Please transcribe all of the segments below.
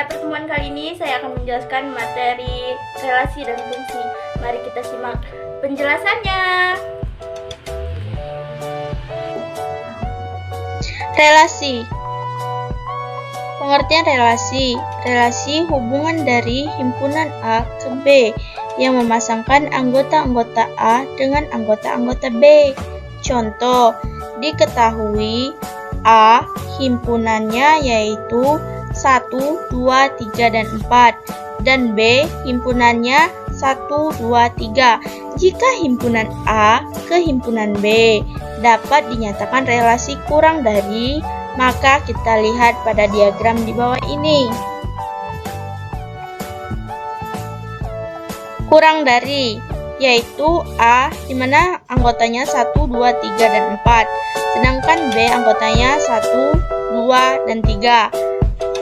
Pada pertemuan kali ini saya akan menjelaskan materi relasi dan fungsi. Mari kita simak penjelasannya. Relasi. Pengertian relasi. Relasi hubungan dari himpunan A ke B yang memasangkan anggota-anggota A dengan anggota-anggota B. Contoh, diketahui A himpunannya yaitu 1, 2, 3, dan 4 dan B himpunannya 1, 2, 3. Jika himpunan A ke himpunan B dapat dinyatakan relasi kurang dari, maka kita lihat pada diagram di bawah ini. Kurang dari yaitu A di mana anggotanya 1, 2, 3, dan 4, sedangkan B anggotanya 1, 2, dan 3.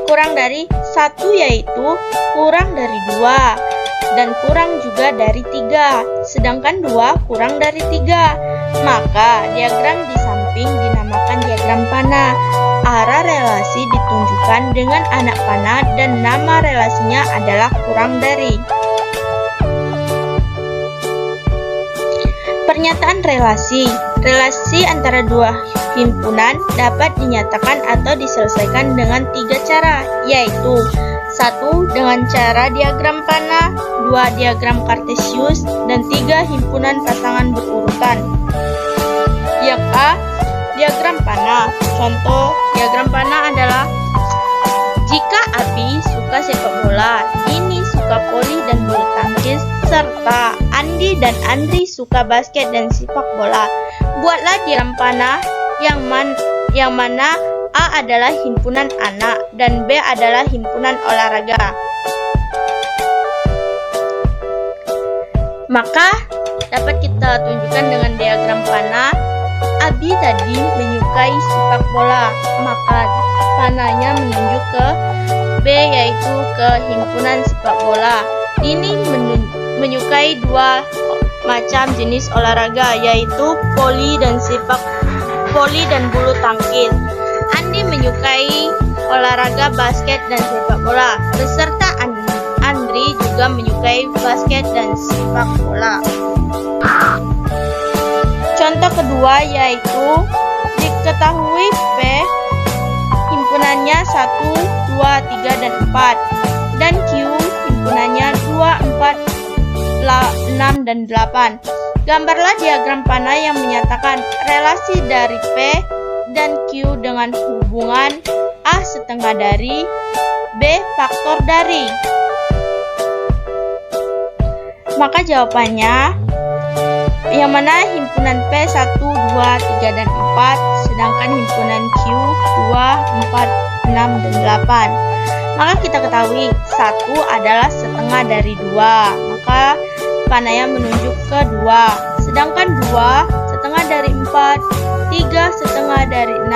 Kurang dari 1 yaitu kurang dari 2 dan kurang juga dari 3, sedangkan 2 kurang dari 3. Maka diagram di samping dinamakan diagram panah. Arah relasi ditunjukkan dengan anak panah dan nama relasinya adalah kurang dari. Pernyataan relasi. Relasi antara dua himpunan dapat dinyatakan atau diselesaikan dengan 3 cara, yaitu 1. Dengan cara diagram panah, 2. Diagram kartesius, dan 3. Himpunan pasangan berurutan. Yang A. Diagram panah. Contoh diagram panah adalah jika Abi suka sepak bola, Nini suka voli dan bulu tangkis, serta Andi dan Andri suka basket dan sepak bola. Buatlah diagram panah yang mana A adalah himpunan anak dan B adalah himpunan olahraga. Maka dapat kita tunjukkan dengan diagram panah. Abi tadi menyukai sepak bola, maka panahnya menunjuk ke B yaitu ke himpunan sepak bola. Nini menyukai 2 macam jenis olahraga yaitu voli dan bulu tangkis. Andi menyukai olahraga basket dan sepak bola, beserta Andri juga menyukai basket dan sepak bola. Contoh kedua yaitu diketahui P himpunannya 1, 2, 3, dan 4 dan Q himpunannya 2, 4, 6, dan 8. Gambarlah diagram panah yang menyatakan relasi dari P dan Q dengan hubungan A setengah dari, B faktor dari. Maka jawabannya yang mana himpunan P 1, 2, 3, dan 4, sedangkan himpunan Q 2, 4, 6, dan 8. Maka kita ketahui 1 adalah setengah dari 2, maka panahnya menunjuk ke 2, sedangkan 2 setengah dari 4, 3 setengah dari 6,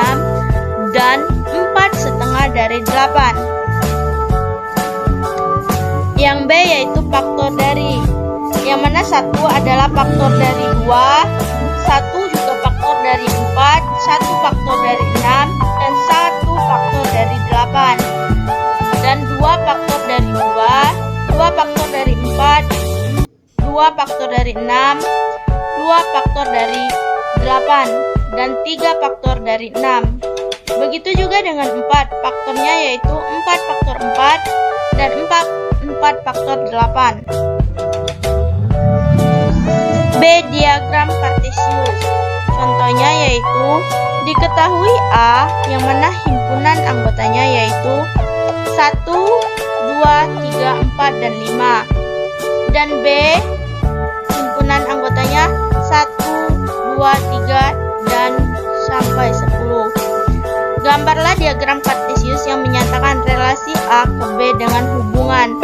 dan 4 setengah dari 8. Yang B yaitu faktor dari, yang mana 1 adalah faktor dari 2, 1 juga faktor dari 4, 1 faktor dari 6, dan 1 faktor dari 8. Dan 2 faktor dari 2, 2 faktor dari 4, 2 faktor dari 6, 2 faktor dari 8, dan 3 faktor dari 6. Begitu juga dengan 4, faktornya yaitu 4 faktor 4 dan 4 faktor 8. B. Diagram kartesius. Contohnya yaitu diketahui A yang mana himpunan anggotanya yaitu 1, 2, 3, 4, dan 5 dan B himpunan anggotanya 1, 2, 3, dan sampai 10. Gambarlah diagram kartesius yang menyatakan relasi A ke B dengan hubungan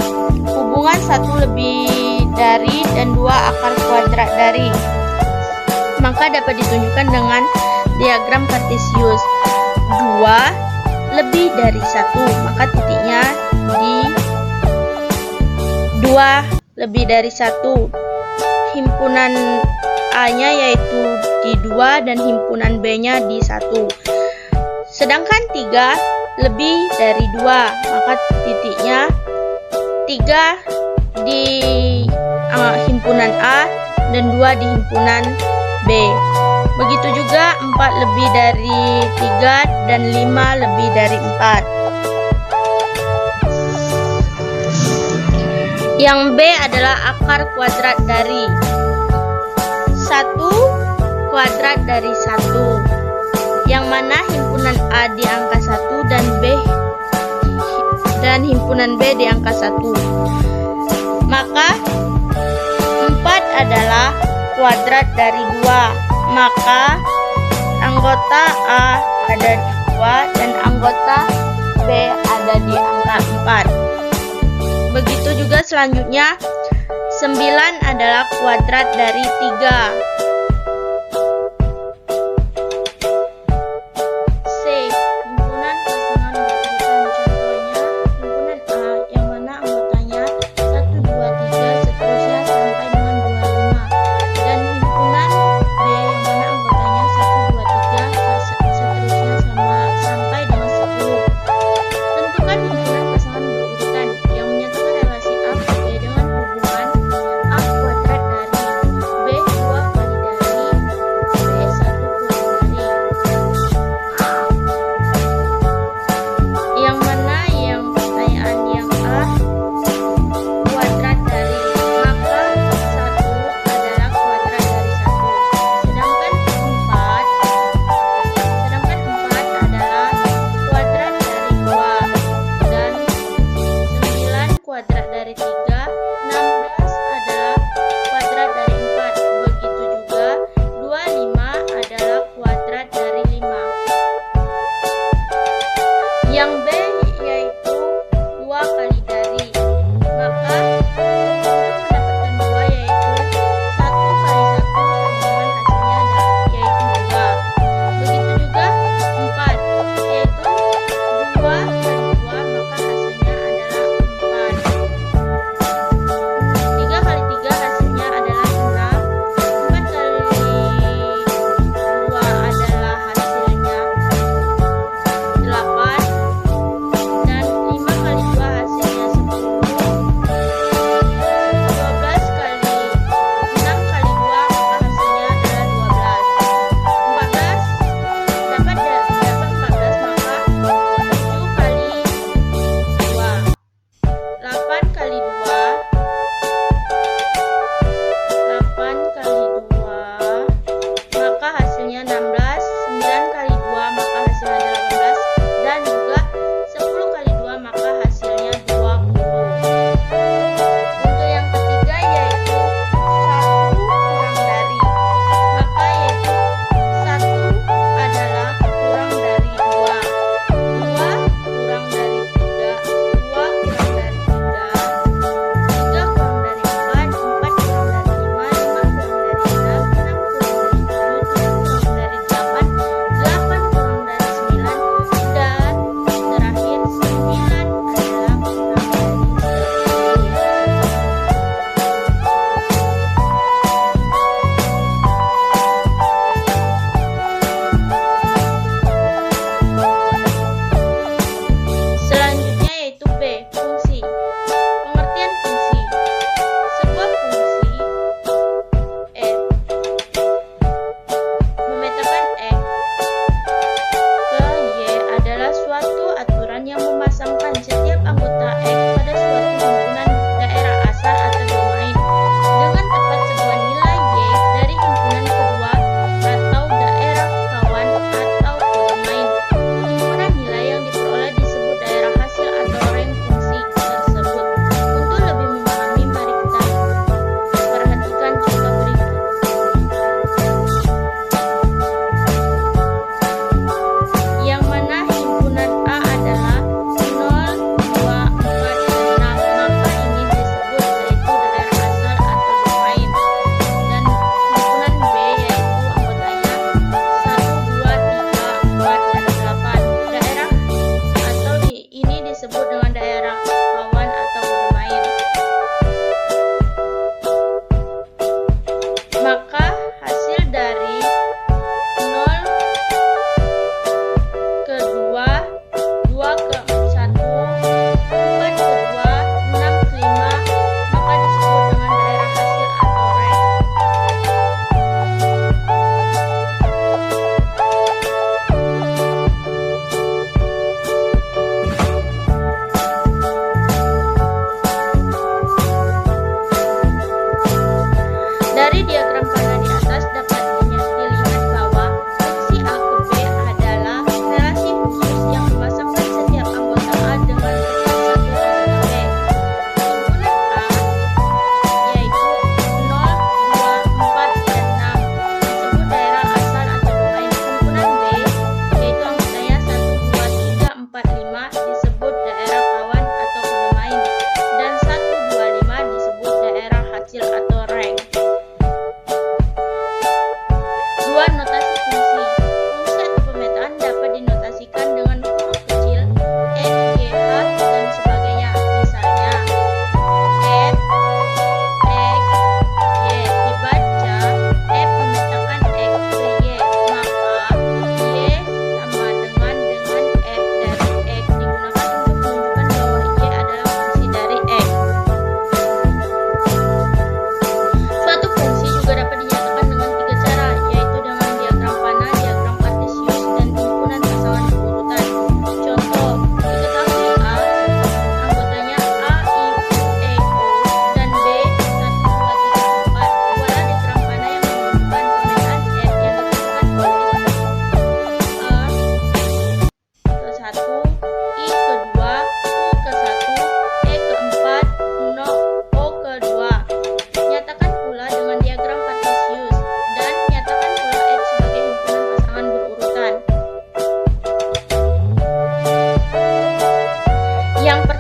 1 lebih dari dan 2 akar kuadrat dari. Maka dapat ditunjukkan dengan diagram kartesius 2 lebih dari 1, maka titiknya di 2 lebih dari 1. Himpunan A-nya yaitu di 2 dan himpunan B-nya di 1. Sedangkan 3 lebih dari 2, maka titiknya 3 di himpunan A dan 2 di himpunan B. Begitu juga 4 lebih dari 3 dan 5 lebih dari 4. Yang B adalah akar kuadrat dari 1 kuadrat dari 1, yang mana himpunan A di angka 1 dan himpunan B di angka 1. Maka 4 adalah kuadrat dari 2, maka anggota A ada di 2 dan anggota B ada di angka 4. Begitu juga selanjutnya 9 adalah kuadrat dari 3. C. Himpunan pasangan berurutan. Contohnya himpunan A yang mana anggotanya 1, 2, 3 seterusnya sampai dengan 25, dan himpunan B yang mana anggotanya 1, 2, 3 seterusnya sampai dengan 10. Tentukan himpunan pasangan berurutan yang menyatakan relasi A sesuai dengan hubungan A kuadrat dari B 2 kali dari B 1 kali dari. Yang mana yang pertanyaan yang A kuadrat dari, maka 1 adalah kuadrat dari 1. Sedangkan 4 adalah kuadrat dari 2, dan 9 kuadrat dari 3, 16 adalah kuadrat dari 4. Begitu juga 25 adalah kuadrat dari 5. Yang B yaitu 2 kali dari, maka untuk mendapatkan 2 yaitu 1 kali 1 sama dengan hasilnya yaitu 2. Begitu juga 4 yaitu 2 kali 2, maka hasilnya adalah 4. Yang